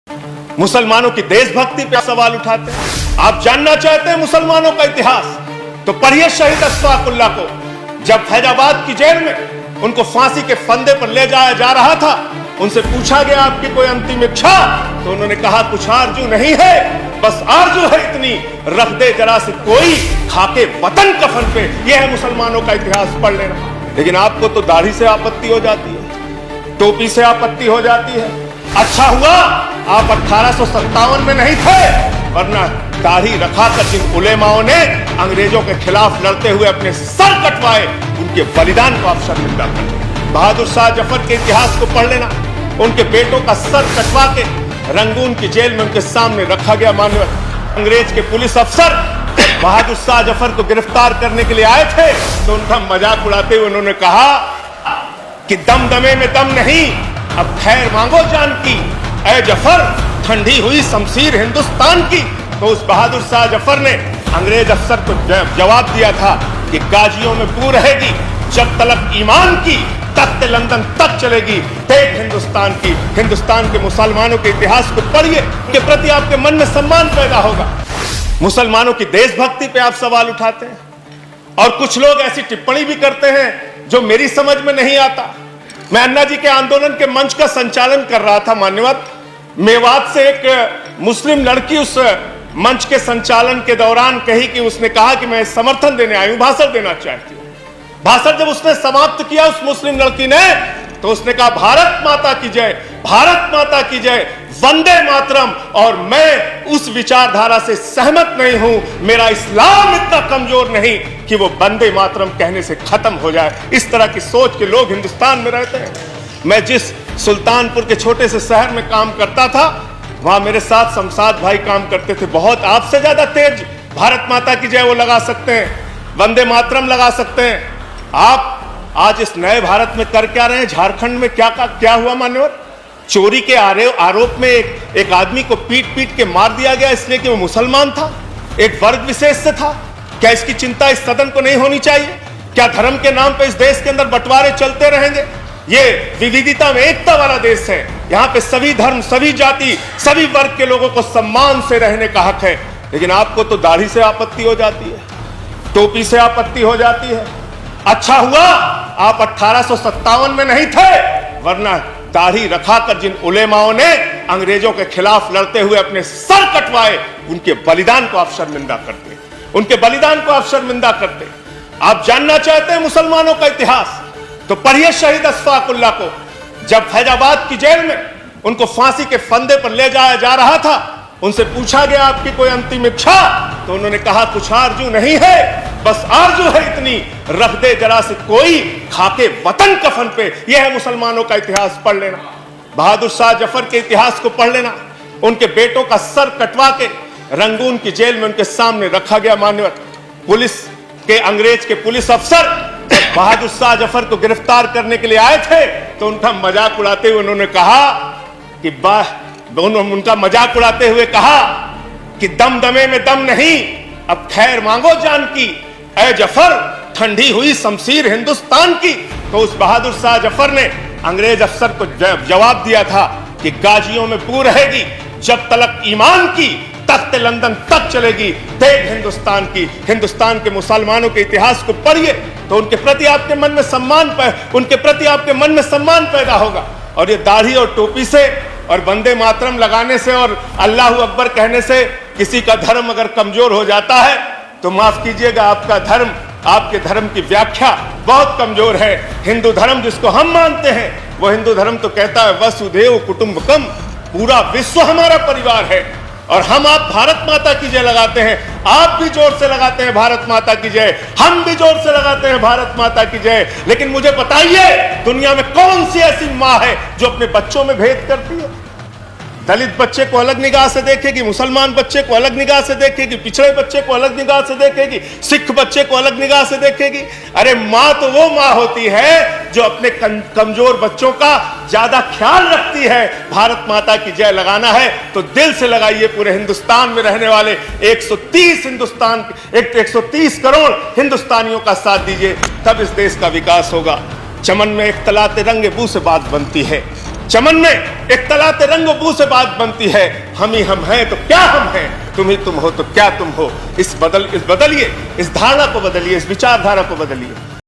मुसलमानों की देशभक्ति पे सवाल उठाते हैं। आप जानना चाहते हैं मुसलमानों का इतिहास, तो पढ़िए शहीद अशफाकुल्लाह को। जब फैजाबाद की जेल में उनको फांसी के फंदे पर ले जाया जा रहा था, उनसे पूछा गया आपकी कोई अंतिम इच्छा, तो उन्होंने कहा कुछ आरजू नहीं है, बस आरजू है इतनी, रख दे जरा से कोई खाके वतन कफन पे। यह है मुसलमानों का इतिहास, पढ़ लेना। लेकिन आपको तो दाढ़ी से आपत्ति हो जाती है, टोपी से आपत्ति हो जाती है। अच्छा हुआ आप 1857 में नहीं थे, वरना दाढ़ी रखाकर जिन उलेमाओं ने अंग्रेजों के खिलाफ लड़ते हुए अपने सर कटवाए, उनके बलिदान को आप शर्मिंदा कर दें। बहादुर शाह जफर के इतिहास को पढ़ लेना। उनके बेटों का सर कटवा के रंगून की जेल में उनके सामने रखा गया। मान्यवर अंग्रेज के पुलिस अफसर बहादुर शाह जफर को गिरफ्तार करने के लिए आए थे, तो उनका मजाक उड़ाते हुए उन्होंने कहा कि दम दमे में दम नहीं, अब खैर मांगो जान की, ऐ जफर ठंडी हुई शमशीर हिंदुस्तान की। तो उस बहादुर शाह जफर ने अंग्रेज अफसर को जवाब दिया था कि गाजियों में बू रहेगी, जब तलक ईमान की, तख्त लंदन तक चलेगी। देख हिंदुस्तान की, हिंदुस्तान के मुसलमानों के इतिहास को पढ़िए, के प्रति आपके मन में सम्मान पैदा होगा। मुसलमानों की देशभक्ति पे आप सवाल उठाते हैं, और कुछ लोग ऐसी टिप्पणी भी करते हैं जो मेरी समझ में नहीं आता। मैं अन्ना जी के आंदोलन के मंच का संचालन कर रहा था। मान्यवर मेवात से एक मुस्लिम लड़की उस मंच के संचालन के दौरान कही कि उसने कहा कि मैं समर्थन देने आई हूं, भाषण देना चाहती हूं। भाषण जब उसने समाप्त किया उस मुस्लिम लड़की ने, तो उसने कहा भारत माता की जय, भारत माता की जय, वंदे मातरम। और मैं उस विचारधारा से सहमत नहीं हूं। मेरा इस्लाम इतना कमजोर नहीं कि वो वंदे मातरम कहने से खत्म हो जाए। इस तरह की सोच के लोग हिंदुस्तान में रहते हैं। मैं जिस सुल्तानपुर के छोटे से शहर में काम करता था, वहां मेरे साथ शमशाद भाई काम करते थे। बहुत आपसे ज्यादा तेज भारत माता की जय वो लगा सकते हैं, वंदे मातरम लगा सकते हैं। आप आज इस नए भारत में कर क्या रहे हैं? झारखंड में क्या हुआ मान्यवर? चोरी के आरोप में एक आदमी को पीट के मार दिया गया, इसलिए कि वो मुसलमान था, एक वर्ग विशेष से था। क्या इसकी चिंता इस सदन को नहीं होनी चाहिए? क्या धर्म के नाम पे इस देश के अंदर बंटवारे चलते रहेंगे? ये विविधता में एकता वाला देश है। यहाँ पे सभी धर्म, सभी जाति, सभी वर्ग के लोगों को सम्मान से रहने का हक है। लेकिन आपको तो दाढ़ी से आपत्ति हो जाती है, टोपी से आपत्ति हो जाती है। अच्छा हुआ आप 1857 में नहीं थे, वरना दाढ़ी रखाकर जिन उलेमाओं ने अंग्रेजों के खिलाफ लड़ते हुए अपने सर कटवाए, उनके बलिदान को आप शर्मिंदा करते, उनके बलिदान को आप शर्मिंदा करते। आप जानना चाहते हैं मुसलमानों का इतिहास, तो पढ़िए शहीद अशफाकुल्लाह को। जब फैजाबाद की जेल में उनको फांसी के फंदे पर ले जाया जा रहा था, उनसे पूछा गया आपकी कोई अंतिम इच्छा, तो उन्होंने कहा कुछ आरजू नहीं है, बस आरजू है इतनी, रख दे जरा से कोई खाके वतन कफन पे। यह है मुसलमानों का इतिहास, पढ़ लेना। बहादुर शाह जफर के इतिहास को पढ़ लेना। उनके बेटों का सर कटवा के रंगून की जेल में उनके सामने रखा गया। मान्यवर पुलिस के, अंग्रेज के पुलिस अफसर बहादुर शाह जफर को गिरफ्तार करने के लिए आए थे, तो उनका मजाक उड़ाते हुए उन्होंने कहा कि दम दमे में दम नहीं, अब खैर मांगो जान की, ऐ जफर ठंडी हुई शमशीर हिंदुस्तान की। तो उस बहादुर शाह जफर ने अंग्रेज अफसर को जवाब दिया था कि गाजियों में बू रहेगी, जब तलक ईमान की, तख्त लंदन तक चलेगी। देख हिंदुस्तान की, हिंदुस्तान के मुसलमानों के इतिहास को पढ़िए, तो उनके प्रति आपके मन में सम्मान पैदा होगा। और ये दाढ़ी और टोपी से और वंदे मातरम लगाने से और अल्लाह अकबर कहने से किसी का धर्म अगर कमजोर हो जाता है, तो माफ कीजिएगा, आपका धर्म, आपके धर्म की व्याख्या बहुत कमजोर है। हिंदू धर्म जिसको हम मानते हैं, वो हिंदू धर्म तो कहता है वसुधैव कुटुंबकम, पूरा विश्व हमारा परिवार है। और आप भारत माता की जय लगाते हैं, आप भी जोर से लगाते हैं भारत माता की जय, हम भी जोर से लगाते हैं भारत माता की जय। लेकिन मुझे बताइए, दुनिया में कौन सी ऐसी माँ है जो अपने बच्चों में भेद करती है? दलित बच्चे को अलग निगाह से देखेगी, मुसलमान बच्चे को अलग निगाह से देखेगी, पिछड़े बच्चे को अलग निगाह से देखेगी, सिख बच्चे को अलग निगाह से देखेगी। अरे माँ तो वो माँ होती है जो अपने कमजोर बच्चों का ज्यादा ख्याल रखती है। भारत माता की जय लगाना है तो दिल से लगाइए। पूरे हिंदुस्तान में रहने वाले 130 करोड़ हिंदुस्तानियों का साथ दीजिए, तब इस देश का विकास होगा। चमन में इख्तलाते रंग बू से बात बनती है, चमन में एक तलाते रंगो बू से बात बनती है, हम ही हम हैं तो क्या हम हैं, तुम ही तुम हो तो क्या तुम हो। इस बदलिए, इस धारणा को बदलिए, इस विचारधारा को बदलिए।